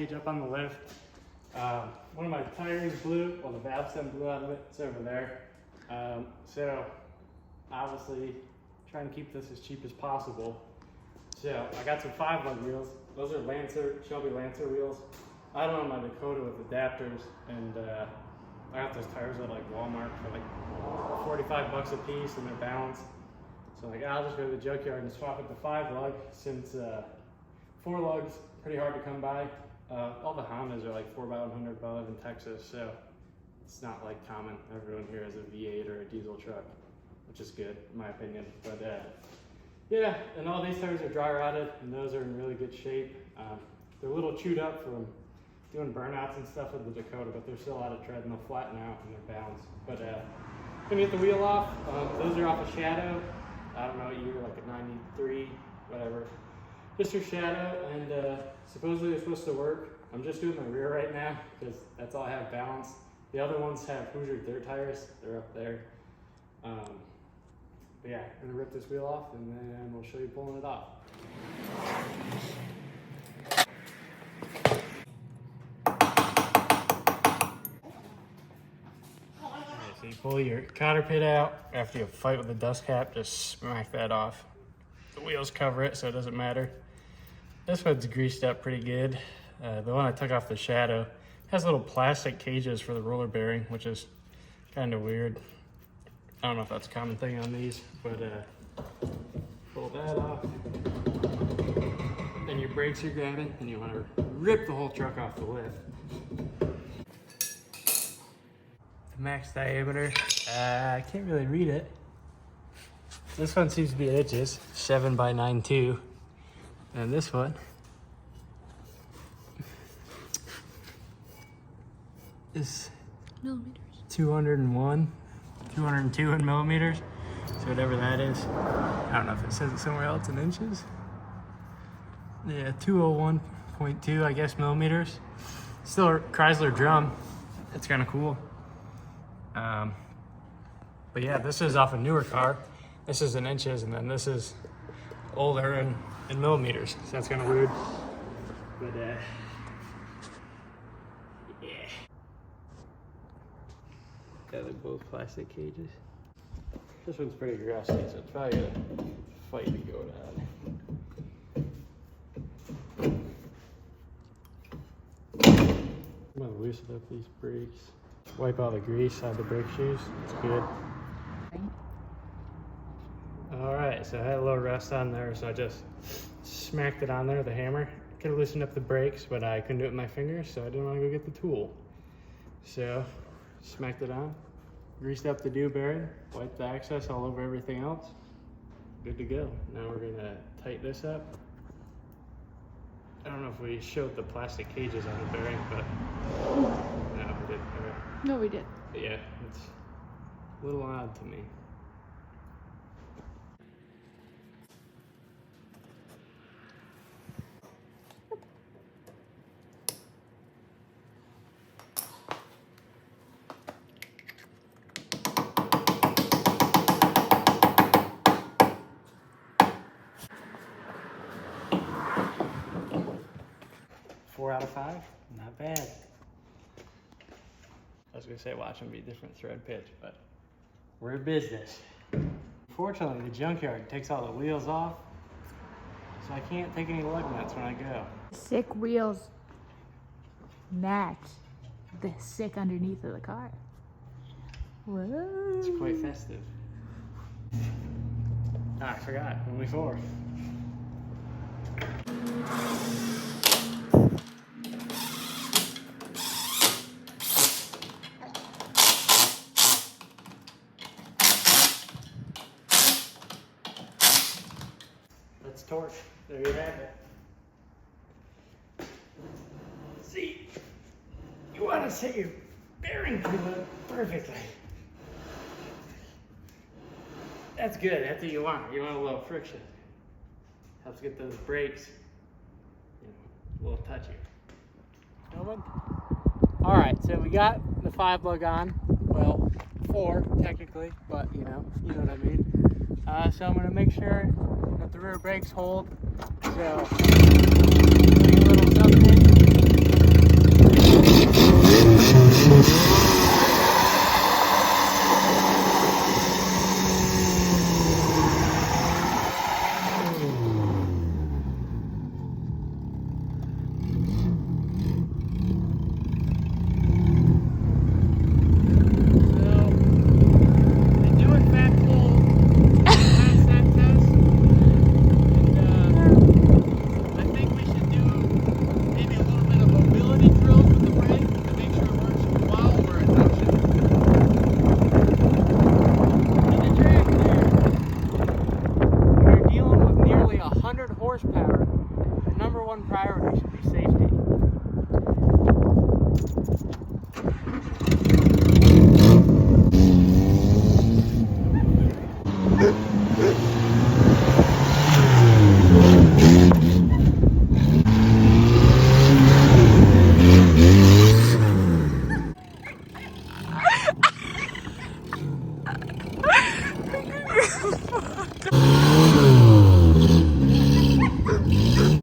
cage up on the lift. One of my tires blew, well the valve stem blew out of it, it's over there. So obviously trying to keep this as cheap as possible. So I got some 5-lug wheels. Those are Shelby Lancer wheels. I don't know my Dakota with adapters, and I got those tires at like Walmart for like 45 bucks a piece, and they're balanced. So like I'll just go to the junkyard and swap it to 5-lug, since 4-lugs pretty hard to come by. All the Hondas are like 4x100, but I live in Texas, so it's not like common. Everyone here has a V8 or a diesel truck, which is good in my opinion. But yeah, and all these tires are dry rotted, and those are in really good shape. They're a little chewed up from doing burnouts and stuff with the Dakota, but they're still out of tread and they'll flatten out and they're balanced. But gonna get the wheel off. Those are off a Shadow. I don't know what year, like a 93, whatever. Just your Shadow, and supposedly they're supposed to work. I'm just doing the rear right now because that's all I have balanced. The other ones have Hoosier dirt tires. They're up there. But yeah, I'm gonna rip this wheel off and then we'll show you pulling it off. So you pull your cotter pit out after you fight with the dust cap, just smack that off. The wheels cover it, so it doesn't matter. This one's greased up pretty good. The one I took off the Shadow has little plastic cages for the roller bearing, which is kind of weird. I don't know if that's a common thing on these, but pull that off. Then your brakes are grabbing, and you want to rip the whole truck off the lift. The max diameter, I can't really read it. This one seems to be inches, 7x9.2, and this one is millimeters. 202 in millimeters, so whatever that is. I don't know if it says it somewhere else in inches. Yeah, 201.2, I guess, millimeters. Still a Chrysler drum. It's kind of cool. But yeah, this is off a newer car. This is in inches, and then this is older in millimeters, so that's kind of weird. But yeah. Yeah, they're both plastic cages. This one's pretty rusty, so it's probably gonna fight to go down. I'm gonna loosen up these brakes. Wipe all the grease out of the brake shoes. It's good. Alright, so I had a little rust on there, so I just smacked it on there with a hammer. Could have loosened up the brakes, but I couldn't do it with my fingers, so I didn't want to go get the tool. So, smacked it on, greased up the dew bearing, wiped the excess all over everything else. Good to go. Now we're gonna tighten this up. I don't know if we showed the plastic cages on the bearing, but no, we didn't. Okay. No, we did. But yeah, it's a little odd to me. Four out of 5, not bad. I was gonna say watch them be different thread pitch, but we're in business. Fortunately, the junkyard takes all the wheels off, so I can't take any lug nuts when I go. Sick wheels match the sick underneath of the car. Whoa. It's quite festive. Ah, I forgot, only 4. That's torque. There you have it. See, you want to set your bearing fluid perfectly. That's good. That's what you want. You want a little friction. Helps get those brakes, a little touchy. All right, so we got the 5-lug on. Well, 4 technically, but you know what I mean. So I'm gonna make sure that the rear brakes hold. So, a little something. Fuck.